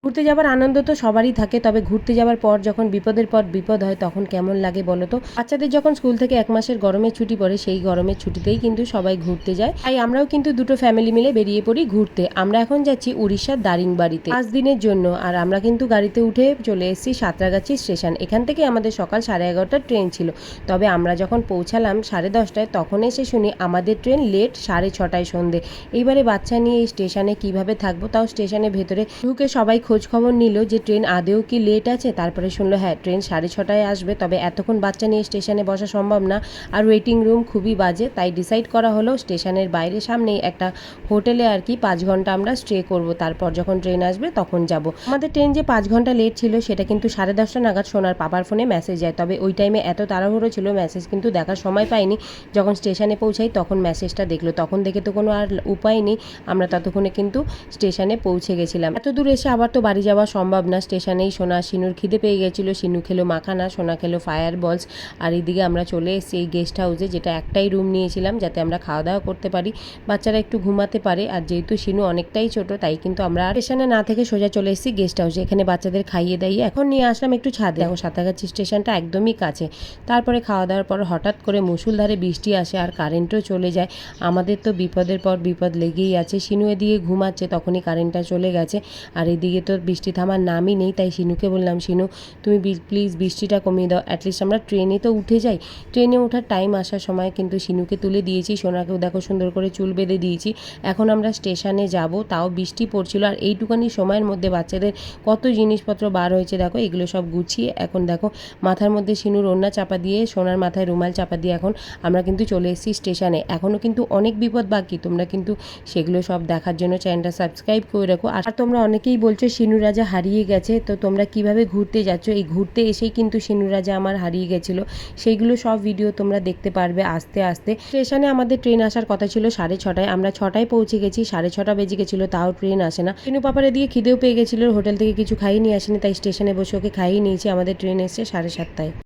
ঘুরতে যাবার আনন্দ তো সবারই থাকে, তবে ঘুরতে যাওয়ার পর যখন বিপদের পর বিপদ হয় তখন কেমন লাগে বলো তো। বাচ্চাদের যখন স্কুল থেকে 1 মাসের গরমের ছুটি পড়ে সেই গরমের ছুটিতেই কিন্তু সবাই ঘুরতে যায়। তাই আমরাও কিন্তু দুটো ফ্যামিলি মিলে বেরিয়ে পড়ি ঘুরতে। আমরা এখন যাচ্ছি উড়িষ্যার দারিংবাড়িতে 5 দিনের জন্য। আর আমরা কিন্তু গাড়িতে উঠে চলে এসেছি সাঁতরাগাছি স্টেশন। এখান থেকে আমাদের সকাল 11:30টার ট্রেন ছিল। তবে আমরা যখন পৌঁছালাম 10:30টায় তখন এসে শুনি আমাদের ট্রেন লেট 6:30টায় সন্ধে। এইবারে বাচ্চা নিয়ে এই স্টেশনে কিভাবে থাকবো, তাও স্টেশনের ভেতরে ঢুকে সবাই খোঁজ খবর নিল যে ট্রেন আদেও কি লেট আছে। তারপরে শুনলো হ্যাঁ ট্রেন 6:30টায় আসবে, তবে এতক্ষণ বাচ্চা নিয়ে স্টেশনে বসা সম্ভব না, আর ওয়েটিং রুম খুবই বাজে। তাই ডিসাইড করা হলো স্টেশনের বাইরে সামনেই একটা হোটেলে আর কি 5 ঘন্টা আমরা স্টে করব, তারপর যখন ট্রেন আসবে তখন যাব। আমাদের ট্রেন যে 5 ঘন্টা লেট ছিল সেটা কিন্তু 10:30টা নাগাদ সোনার পাপার ফোনে মেসেজ যায়। তবে ওই টাইমে এত তাড়াহুড়ো ছিল মেসেজ কিন্তু দেখার সময় পাইনি। যখন স্টেশনে পৌঁছাই তখন মেসেজটা দেখলো, তখন দেখে তো কোনো আর উপায় নেই, আমরা ততক্ষণে কিন্তু স্টেশনে পৌঁছে গেছিলাম। এত দূর এসে আবার তো বাড়ি যাওয়া সম্ভব না। স্টেশনেই সোনা শিনুর খিদে পেয়ে গেছিলো, শিনু খেলো মাখানা, সোনা খেলো ফায়ার বলস। আর এইদিকে আমরা চলে এসেছি এই গেস্ট হাউসে, যেটা একটাই রুম নিয়েছিলাম যাতে আমরা খাওয়া দাওয়া করতে পারি, বাচ্চারা একটু ঘুমাতে পারে। আর যেহেতু শিনু অনেকটাই ছোট তাই কিন্তু আমরা স্টেশনে না থেকে সোজা চলে এসেছি গেস্ট হাউসে। এখানে বাচ্চাদের খাইয়ে দাইয়ে এখন নিয়ে আসলাম একটু ছাদে। দেখো সাঁতরাগাছি স্টেশনটা একদমই কাছে। তারপরে খাওয়া দাওয়ার পর হঠাৎ করে মুষলধারে বৃষ্টি আসে আর কারেন্টও চলে যায়। আমাদের তো বিপদের পর বিপদ লেগেই আছে। শিনু এদিকে ঘুমাচ্ছে, তখনই কারেন্টটা চলে গেছে। আর এদিকে তো বৃষ্টি থামার নামই নেই। তাই শিনুকে বললাম, শিনু তুমি প্লিজ বৃষ্টিটা কমিয়ে দাও, অ্যাটলিস্ট আমরা ট্রেনে তো উঠে যাই। ট্রেনে ওঠার টাইম আসার সময় কিন্তু শিনুকে তুলে দিয়েছি, সোনাকেও দেখো সুন্দর করে চুল বেঁধে দিয়েছি। এখন আমরা স্টেশনে যাব, তাও বৃষ্টি পড়ছিল। আর এইটুখানি সময়ের মধ্যে বাচ্চাদের কত জিনিসপত্র বার হয়েছে দেখো, এগুলো সব গুছিয়ে এখন দেখো মাথার মধ্যে শিনুর ওড়না চাপা দিয়ে, সোনার মাথায় রুমাল চাপা দিয়ে এখন আমরা কিন্তু চলে এসেছি স্টেশনে। এখনও কিন্তু অনেক বিপদ বাকি, তোমরা কিন্তু সেগুলো সব দেখার জন্য চ্যানেলটা সাবস্ক্রাইব করে রাখো। আর তোমরা অনেকেই বলছো শিনু রাজা হারিয়ে গেছে, তো তোমরা কিভাবে ঘুরতে যাচ্ছ, এই ঘুরতে এসেই কিন্তু শিনু রাজা আমার হারিয়ে গেছিলো। সেইগুলো সব ভিডিও তোমরা দেখতে পারবে আস্তে আস্তে। স্টেশনে আমাদের ট্রেন আসার কথা ছিল 6:30টায়, আমরা 6টায় পৌঁছে গেছি, 6:30 বেজে গেছিলো তাও ট্রেন আসে না। শিনু পাপারে দিয়ে খিদেও পেয়ে গেছিলো, হোটেল থেকে কিছু খাইয়ে নিয়ে আসেনি, তাই স্টেশনে বসে ওকে খাইয়ে নিয়েছি। আমাদের ট্রেন এসছে 7:30টায়।